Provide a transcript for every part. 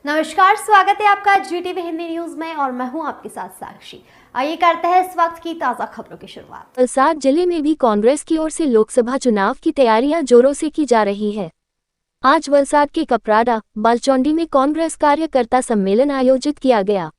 नमस्कार, स्वागत है आपका GTV हिंदी न्यूज में और मैं हूं आपके साथ साक्षी। आइए करते हैं इस वक्त की ताजा खबरों की शुरुआत। वलसाड जिले में भी कांग्रेस की ओर से लोकसभा चुनाव की तैयारियां जोरों से की जा रही है। आज वलसाड के कपराड़ा बालचौंडी में कांग्रेस कार्यकर्ता सम्मेलन आयोजित किया गया।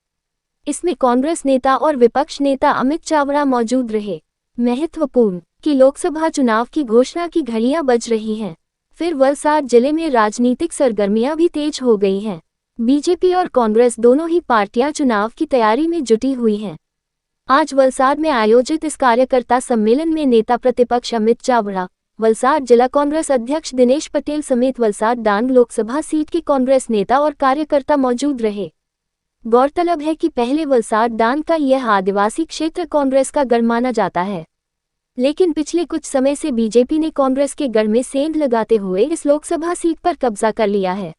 इसमें कांग्रेस नेता और विपक्ष नेता अमित चावड़ा मौजूद रहे। महत्वपूर्ण कि लोकसभा चुनाव की घोषणा की घड़ियां बज रही हैं। फिर वलसाड जिले में राजनीतिक सरगर्मियां भी तेज हो गई हैं। बीजेपी और कांग्रेस दोनों ही पार्टियां चुनाव की तैयारी में जुटी हुई हैं। आज वलसाड में आयोजित इस कार्यकर्ता सम्मेलन में नेता प्रतिपक्ष अमित चावड़ा, वलसाड जिला कांग्रेस अध्यक्ष दिनेश पटेल समेत वलसाड डांग लोकसभा सीट के कांग्रेस नेता और कार्यकर्ता मौजूद रहे। गौरतलब है कि पहले वलसाड डांग का यह आदिवासी क्षेत्र कांग्रेस का गढ़ माना जाता है, लेकिन पिछले कुछ समय से बीजेपी ने कांग्रेस के गढ़ में सेंध लगाते हुए इस लोकसभा सीट पर कब्जा कर लिया है।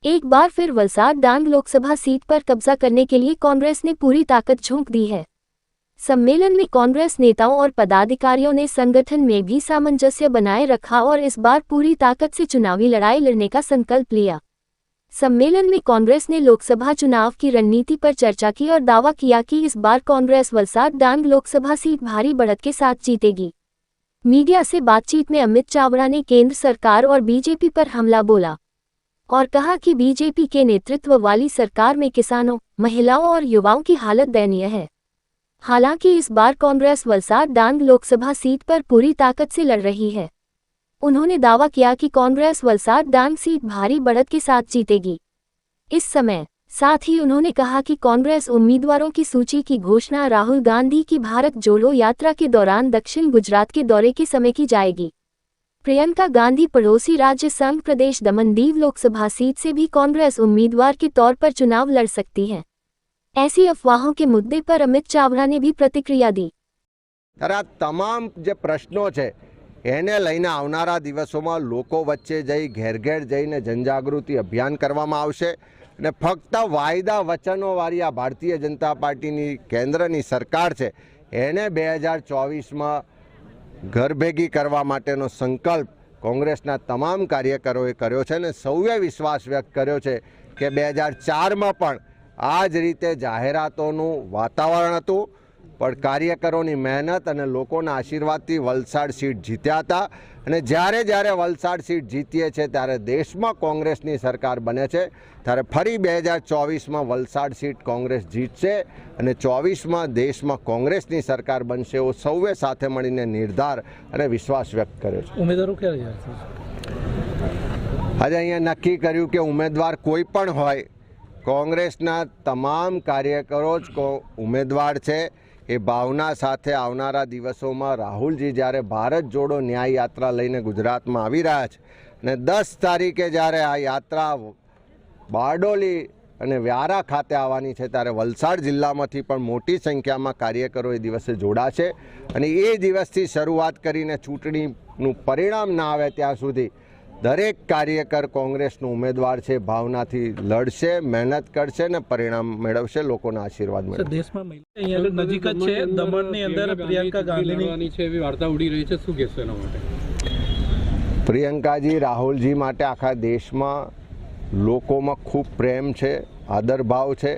एक बार फिर वलसाड डांग लोकसभा सीट पर कब्जा करने के लिए कांग्रेस ने पूरी ताकत झोंक दी है। सम्मेलन में कांग्रेस नेताओं और पदाधिकारियों ने संगठन में भी सामंजस्य बनाए रखा और इस बार पूरी ताकत से चुनावी लड़ाई लड़ने का संकल्प लिया। सम्मेलन में कांग्रेस ने लोकसभा चुनाव की रणनीति पर चर्चा की और दावा किया कि इस बार कांग्रेस वलसाड डांग लोकसभा सीट भारी बढ़त के साथ जीतेगी। मीडिया से बातचीत में अमित चावड़ा ने केंद्र सरकार और बीजेपी पर हमला बोला और कहा कि बीजेपी के नेतृत्व वाली सरकार में किसानों, महिलाओं और युवाओं की हालत दयनीय है। हालांकि इस बार कांग्रेस वलसाड डांग लोकसभा सीट पर पूरी ताकत से लड़ रही है। उन्होंने दावा किया कि कांग्रेस वलसाड डांग सीट भारी बढ़त के साथ जीतेगी। इस समय साथ ही उन्होंने कहा कि कांग्रेस उम्मीदवारों की सूची की घोषणा राहुल गांधी की भारत जोड़ो यात्रा के दौरान दक्षिण गुजरात के दौरे के समय की जाएगी। प्रियंका गांधी पड़ोसी राज्य संघ प्रदेश दमन-दीव लोकसभा सीट से भी कांग्रेस उम्मीदवार के तौर पर चुनाव लड़ सकती हैं। ऐसी अफवाहों के मुद्दे पर अमित चावड़ा ने भी प्रतिक्रिया दी। तमाम जे प्रश्नों छे एने लईने आवनारा दिवसोमां लोको वच्चे जई घेर घेर जईने जनजागृति अभियान करवामां आवशे अने फक्त वायदा वचनों वाળી आ भारतीय जनता पार्टीनी केंद्रनी सरकार छे एने 2024 में घर भेगी करवा माटेनो संकल्प कांग्रेसना तमाम कार्यकरोए कर्यो छे ने सौए विश्वास व्यक्त कर्यो छे के 2004 में पण आ ज रीते जाहेरातोनुं वातावरण हतुं, पण कार्यकरोनी मेहनत अने लोकोना आशीर्वादथी वलसाड सीट जीत्या हता अने ज्यारे ज्यारे वलसाड सीट जीतीए छे त्यारे देशमां कांग्रेसनी सरकार बने छे त्यारे फरी 2024 में वलसाड सीट कांग्रेस जीतशे अने 24 में देशमां कांग्रेसनी सरकार बनशे एवो सौए साथे मळीने निर्धार अने विश्वास व्यक्त कर्यो छे। उम्मीदवारों क्या રહ્યા છે? आज अहींया नक्की कर्युं के उम्मीदवार कोई पण होय, कांग्रेसना तमाम कार्यकरो ज उम्मीदवार छे। ए भावना साथे आवनारा दिवसोमां राहुलजी ज्यारे भारत जोड़ो न्याय यात्रा लईने गुजरातमां आवी रह्या छे अने 10 तारीखे ज्यारे आ यात्रा बारडोली अने व्यारा खाते आववानी छे त्यारे वलसाड जिल्लामांथी पण मोटी संख्यामां कार्यकरो ए दिवसे जोड़ाशे अने ए दिवसथी शरूआत करीने चूंटणीनुं परिणाम न आवे त्यां सुधी दरेक कार्यकर कांग्रेसनो उम्मीदवार छे भावनाथी लड़शे, मेहनत करशे ने परिणाम मेळवशे, लोकोना आशीर्वाद मेळवशे। देशमां महिला અહીંયા નજીક જ છે દમણની અંદર પ્રિયંકા ગાંધીની છે એવી વાર્તા ઉડી રહી છે, શું કહેશો એના માટે? प्रियंकाजी राहुलजी माटे आखा देशमां लोकोमां खूब प्रेम छे, आदरभाव छे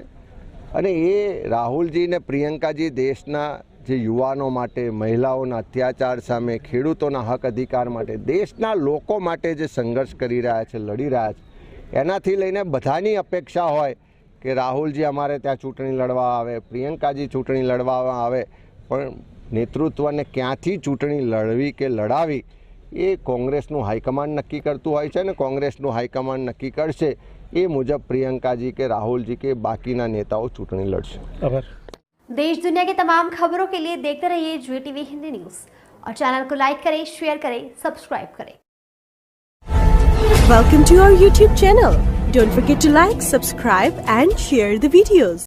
अने ए राहुलजी ने प्रियंकाजी देशना जे युवानों माटे, महिलाओना अत्याचार सामे, खेडूतोना हक अधिकार माटे, देशना लोको माटे जे संघर्ष करी रह्या छे, लड़ी रह्या छे, एनाथी लईने बधानी अपेक्षा होय के राहुलजी अमारे त्यां चूंटणी लड़वा आवे, प्रियंकाजी चूंटणी लड़वा आवे, पण नेतृत्वने क्यांथी चूंटणी लड़वी के लड़ावी ए कांग्रेसनुं हाईकमांड नक्की करतुं होय छे ने कांग्रेसनुं हाईकमांड नक्की करशे ए मुजब प्रियंकाजी के राहुलजी के बाकीना नेताओं चूंटणी लड़शे। देश दुनिया की तमाम खबरों के लिए देखते रहिए GTV हिंदी न्यूज और चैनल को लाइक करें, शेयर करें, सब्सक्राइब करें। Welcome to our YouTube channel. Don't forget to like, subscribe and share the videos.